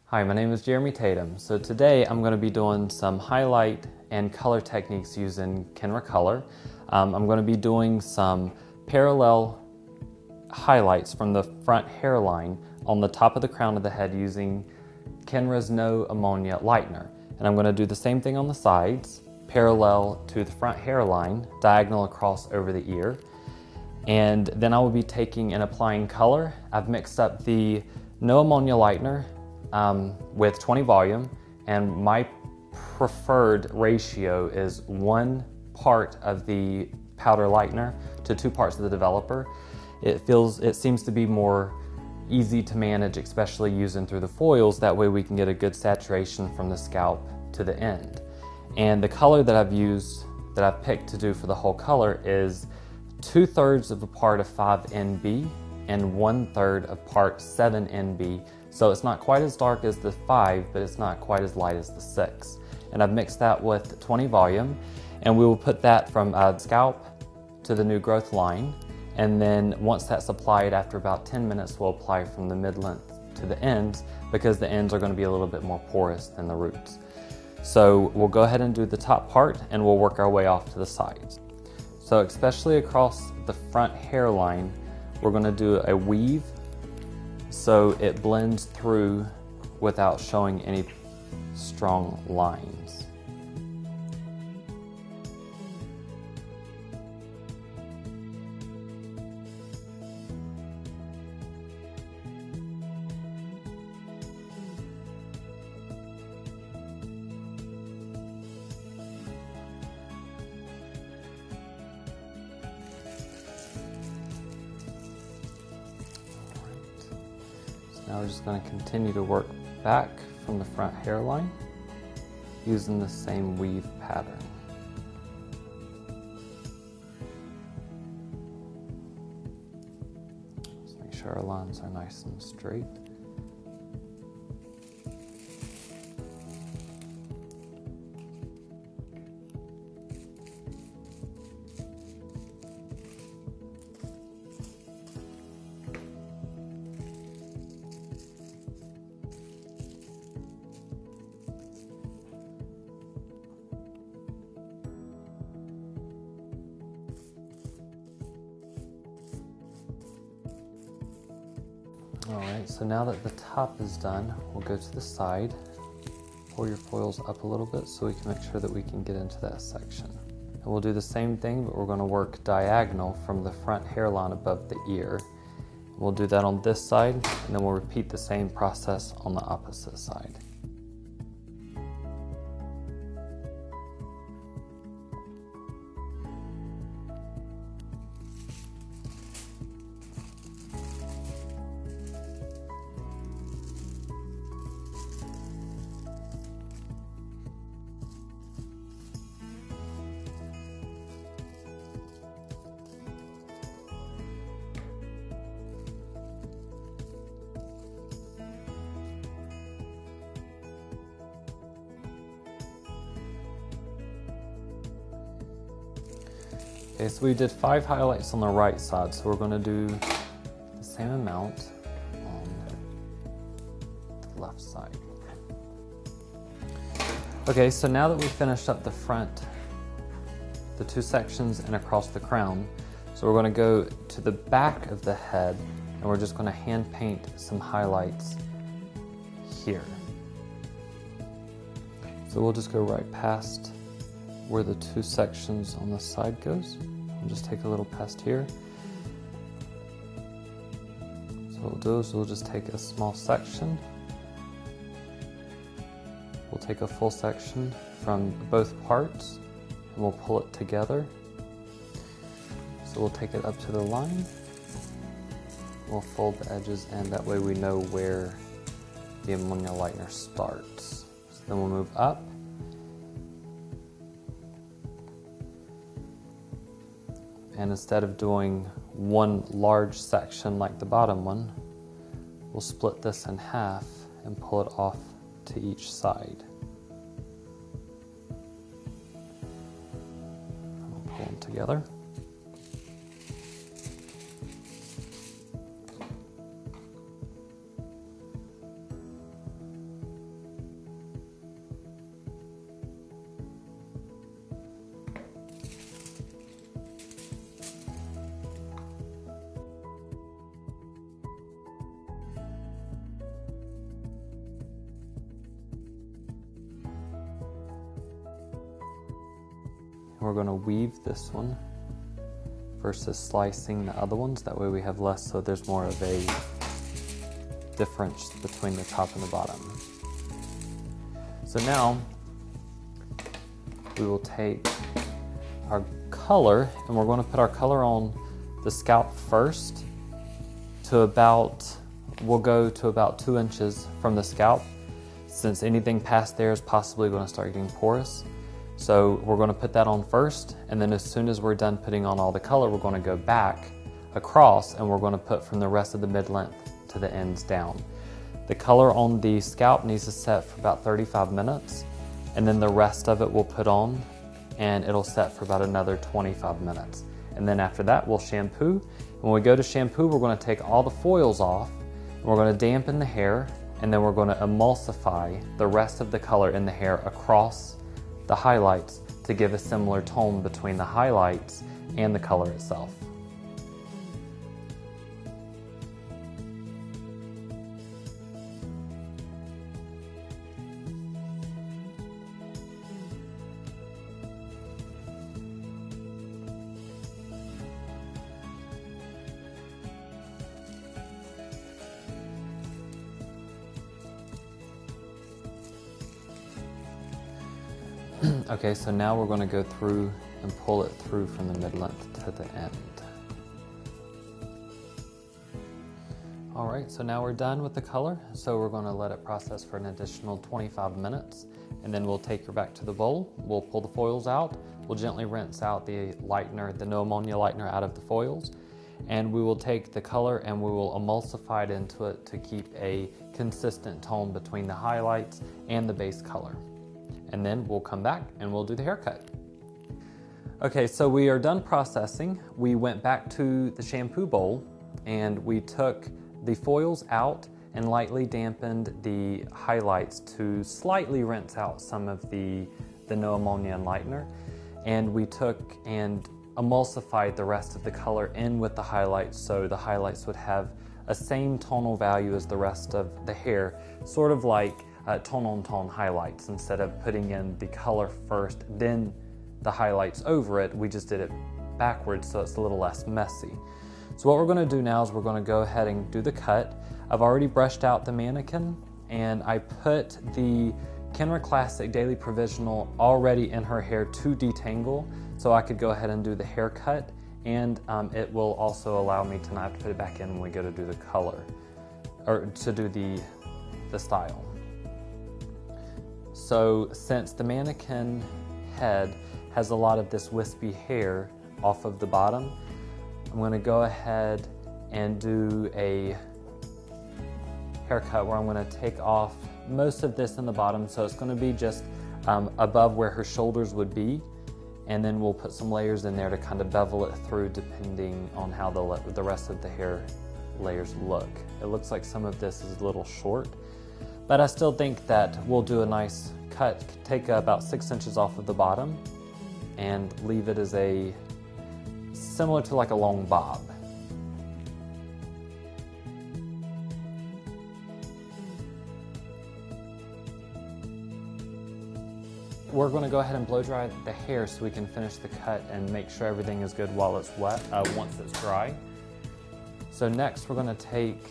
Hi, my name is Jeremy Tatum. So today I'm going to be doing some highlight and color techniques using Kenra color. I'm going to be doing some parallel highlights from the front hairline on the top of the crown of the head using Kenra's No Ammonia Lightener. And I'm going to do the same thing on the sides, parallel to the front hairline, diagonal across over the ear. And then I will be taking and applying color. I've mixed up the No Ammonia Lightener with 20 volume, and my preferred ratio is 1 part of the powder lightener to 2 parts of the developer. It seems to be more easy to manage, especially using through the foils. That way we can get a good saturation from the scalp to the end. And the color that I've picked to do for the whole color is 2/3 of a part of 5 NB and 1/3 of part 7 NB. So it's not quite as dark as the 5, but it's not quite as light as the 6. And I've mixed that with 20 volume, and we will put that from scalp to the new growth line. And then once that's applied, after about 10 minutes, we'll apply from the mid-length to the ends, because the ends are going to be a little bit more porous than the roots. So we'll go ahead and do the top part, and we'll work our way off to the sides. So especially across the front hairline, we're going to do a weave so it blends through without showing any strong lines. Now we're just going to continue to work back from the front hairline using the same weave pattern. Just make sure our lines are nice and straight. Alright, so now that the top is done, we'll go to the side. Pull your foils up a little bit so we can make sure that we can get into that section. And we'll do the same thing, but we're going to work diagonal from the front hairline above the ear. We'll do that on this side, and then we'll repeat the same process on the opposite side. Okay, so we did 5 highlights on the right side, so we're going to do the same amount on the left side. Okay, so now that we've finished up the front, the 2 sections and across the crown, so we're going to go to the back of the head, and we're just going to hand paint some highlights here. So we'll just go right past where the 2 sections on the side goes. We'll just take a little past here. So what we'll do is we'll just take a small section. We'll take a full section from both parts, and we'll pull it together. So we'll take it up to the line. We'll fold the edges in, that way we know where the ammonia lightener starts. So then we'll move up. And instead of doing one large section like the bottom one, we'll split this in half and pull it off to each side. And we'll pull them together. We're going to weave this one versus slicing the other ones. That way we have less, so there's more of a difference between the top and the bottom. So now we will take our color, and we're going to put our color on the scalp first to about, we'll go to about 2 inches from the scalp, since anything past there is possibly going to start getting porous. So we're going to put that on first, and then as soon as we're done putting on all the color, we're going to go back across, and we're going to put from the rest of the mid-length to the ends down. The color on the scalp needs to set for about 35 minutes, and then the rest of it we'll put on, and it'll set for about another 25 minutes. And then after that, we'll shampoo. When we go to shampoo, we're going to take all the foils off, and we're going to dampen the hair, and then we're going to emulsify the rest of the color in the hair across the highlights to give a similar tone between the highlights and the color itself. Okay, so now we're going to go through and pull it through from the mid-length to the end. Alright, so now we're done with the color, so we're going to let it process for an additional 25 minutes, and then we'll take her back to the bowl. We'll pull the foils out, we'll gently rinse out the lightener, the no ammonia lightener out of the foils, and we will take the color and we will emulsify it into it to keep a consistent tone between the highlights and the base color. And then we'll come back and we'll do the haircut. Okay, so we are done processing. We went back to the shampoo bowl and we took the foils out and lightly dampened the highlights to slightly rinse out some of the no ammonia and lightener. And we took and emulsified the rest of the color in with the highlights, so the highlights would have a same tonal value as the rest of the hair, sort of like tone-on-tone highlights. Instead of putting in the color first, then the highlights over it, we just did it backwards so it's a little less messy. So what we're going to do now is we're going to go ahead and do the cut. I've already brushed out the mannequin, and I put the Kenra Classic Daily Provisional already in her hair to detangle, so I could go ahead and do the haircut, and it will also allow me to not have to put it back in when we go to do the color, or to do the style. So since the mannequin head has a lot of this wispy hair off of the bottom, I'm going to go ahead and do a haircut where I'm going to take off most of this in the bottom, so it's going to be just above where her shoulders would be, and then we'll put some layers in there to kind of bevel it through depending on how the rest of the hair layers look. It looks like some of this is a little short, but I still think that we'll do a nice cut, take about 6 inches off of the bottom and leave it as a, similar to like a long bob. We're going to go ahead and blow dry the hair so we can finish the cut and make sure everything is good while it's wet, once it's dry. So next we're going to take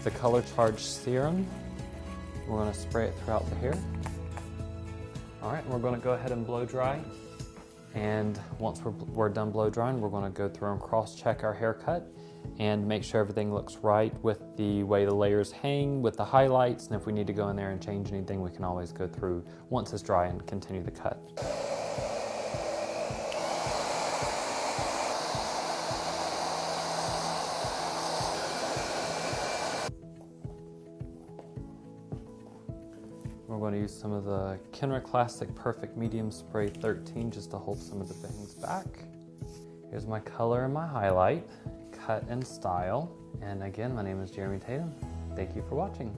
the color charged serum. We're going to spray it throughout the hair. Alright, we're going to go ahead and blow dry. And once we're done blow drying, we're going to go through and cross check our haircut and make sure everything looks right with the way the layers hang, with the highlights, and if we need to go in there and change anything, we can always go through once it's dry and continue the cut. We're going to use some of the Kenra Classic Perfect Medium Spray 13 just to hold some of the bangs back. Here's my color and my highlight, cut and style. And again, my name is Jeremy Tatum. Thank you for watching.